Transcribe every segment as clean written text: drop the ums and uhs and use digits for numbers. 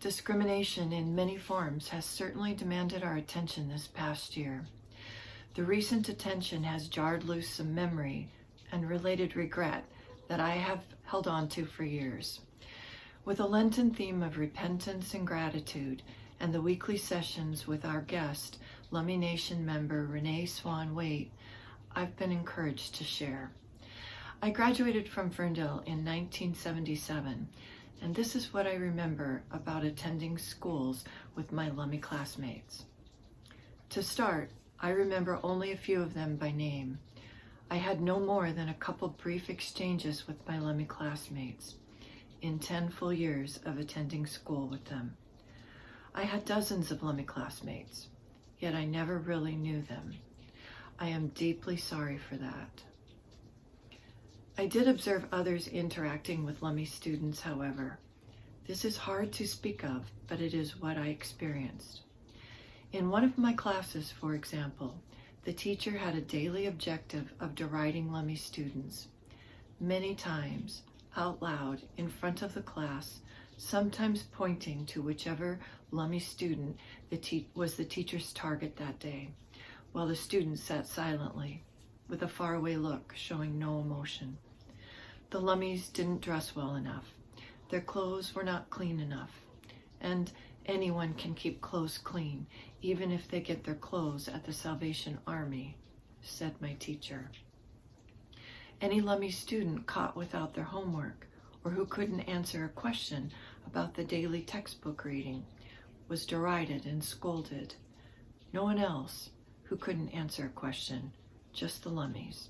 Discrimination in many forms has certainly demanded our attention this past year. The recent attention has jarred loose some memory and related regret that I have held on to for years. With a Lenten theme of repentance and gratitude and the weekly sessions with our guest, Lummi Nation member Renee Swan-Waite, I've been encouraged to share. I graduated from Ferndale in 1977, and this is what I remember about attending schools with my Lummi classmates. To start, I remember only a few of them by name. I had no more than a couple brief exchanges with my Lummi classmates in 10 full years of attending school with them. I had dozens of Lummi classmates, yet I never really knew them. I am deeply sorry for that. I did observe others interacting with Lummi students, however. This is hard to speak of, but it is what I experienced. In one of my classes, for example, the teacher had a daily objective of deriding Lummi students. Many times, out loud, in front of the class, sometimes pointing to whichever Lummi student was the teacher's target that day, while the students sat silently, with a faraway look showing no emotion. The Lummis didn't dress well enough. Their clothes were not clean enough. And anyone can keep clothes clean, even if they get their clothes at the Salvation Army, said my teacher. Any Lummi student caught without their homework, or who couldn't answer a question about the daily textbook reading, was derided and scolded. No one else who couldn't answer a question, just the Lummis.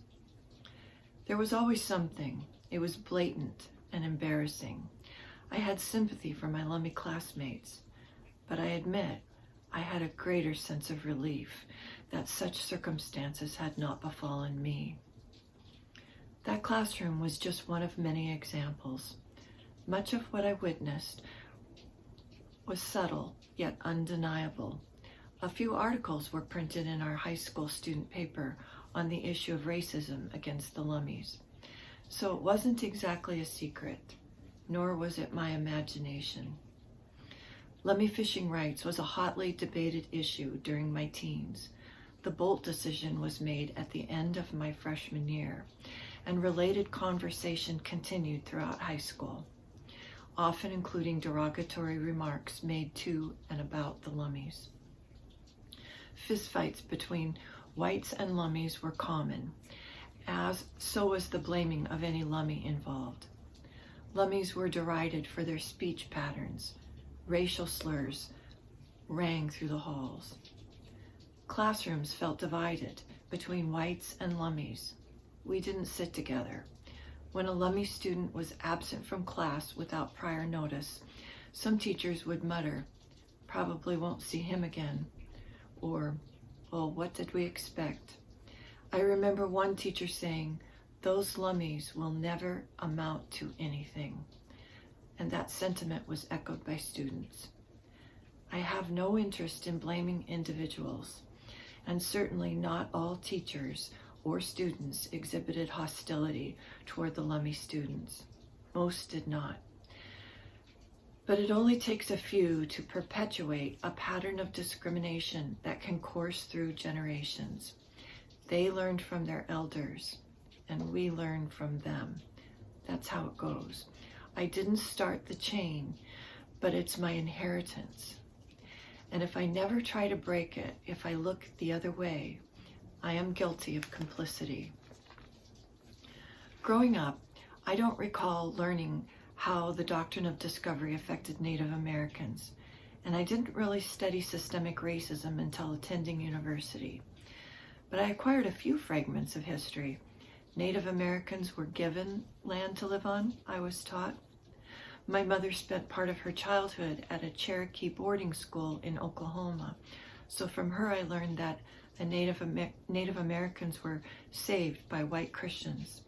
There was always something. It was blatant and embarrassing. I had sympathy for my Lummi classmates, but I admit I had a greater sense of relief that such circumstances had not befallen me. That classroom was just one of many examples. Much of what I witnessed was subtle yet undeniable. A few articles were printed in our high school student paper on the issue of racism against the Lummis. So it wasn't exactly a secret, nor was it my imagination. Lummi fishing rights was a hotly debated issue during my teens. The Bolt decision was made at the end of my freshman year, and related conversation continued throughout high school, often including derogatory remarks made to and about the Lummis. Fistfights between whites and Lummis were common, as so was the blaming of any Lummi involved. Lummis were derided for their speech patterns. Racial slurs rang through the halls. Classrooms felt divided between whites and Lummis. We didn't sit together. When a Lummi student was absent from class without prior notice, some teachers would mutter, "Probably won't see him again," or, "Well, what did we expect?" I remember one teacher saying, "Those Lummis will never amount to anything," and that sentiment was echoed by students. I have no interest in blaming individuals, and certainly not all teachers or students exhibited hostility toward the Lummi students. Most did not. But it only takes a few to perpetuate a pattern of discrimination that can course through generations. They learned from their elders, and we learn from them. That's how it goes. I didn't start the chain, but it's my inheritance. And if I never try to break it, if I look the other way, I am guilty of complicity. Growing up, I don't recall learning how the doctrine of discovery affected Native Americans, and I didn't really study systemic racism until attending university. But I acquired a few fragments of history. Native Americans were given land to live on, I was taught. My mother spent part of her childhood at a Cherokee boarding school in Oklahoma, so from her I learned that Native Americans were saved by white Christians.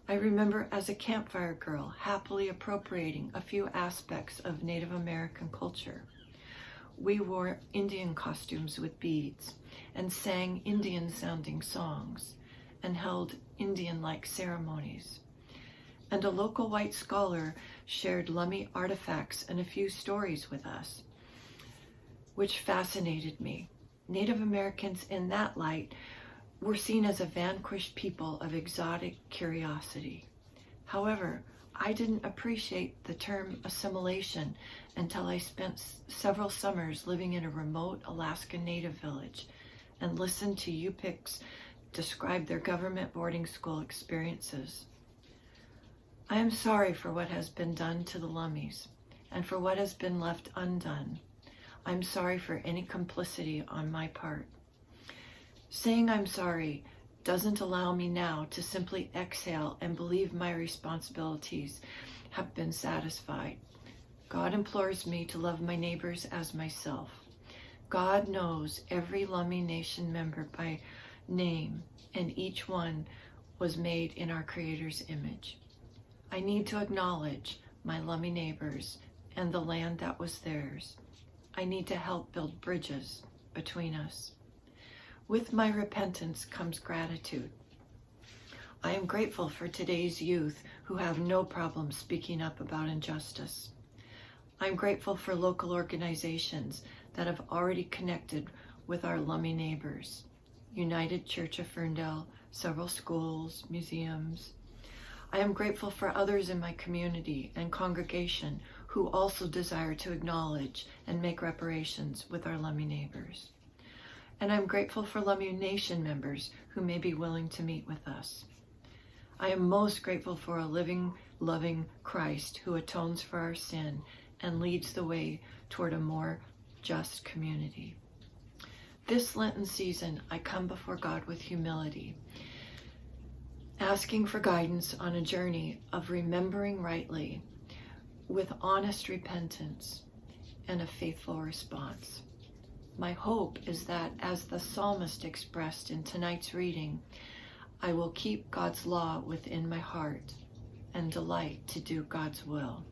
I remember as a campfire girl happily appropriating a few aspects of Native American culture. We wore Indian costumes with beads and sang Indian-sounding songs and held Indian-like ceremonies. and a local white scholar shared Lummi artifacts and a few stories with us, which fascinated me. Native Americans in that light were seen as a vanquished people of exotic curiosity. However, I didn't appreciate the term assimilation until I spent several summers living in a remote Alaskan Native village and listened to Yupiks describe their government boarding school experiences. I am sorry for what has been done to the Lummis and for what has been left undone. I'm sorry for any complicity on my part. Saying I'm sorry doesn't allow me now to simply exhale and believe my responsibilities have been satisfied. God implores me to love my neighbors as myself. God knows every Lummi Nation member by name, and each one was made in our Creator's image. I need to acknowledge my Lummi neighbors and the land that was theirs. I need to help build bridges between us. With my repentance comes gratitude. I am grateful for today's youth who have no problem speaking up about injustice. I'm grateful for local organizations that have already connected with our Lummi neighbors. United Church of Ferndale, several schools, museums. I am grateful for others in my community and congregation who also desire to acknowledge and make reparations with our Lummi neighbors. And I'm grateful for Lummi Nation members who may be willing to meet with us. I am most grateful for a living, loving Christ who atones for our sin and leads the way toward a more just community. This Lenten season, I come before God with humility, asking for guidance on a journey of remembering rightly, with honest repentance and a faithful response. My hope is that, as the psalmist expressed in tonight's reading, I will keep God's law within my heart and delight to do God's will.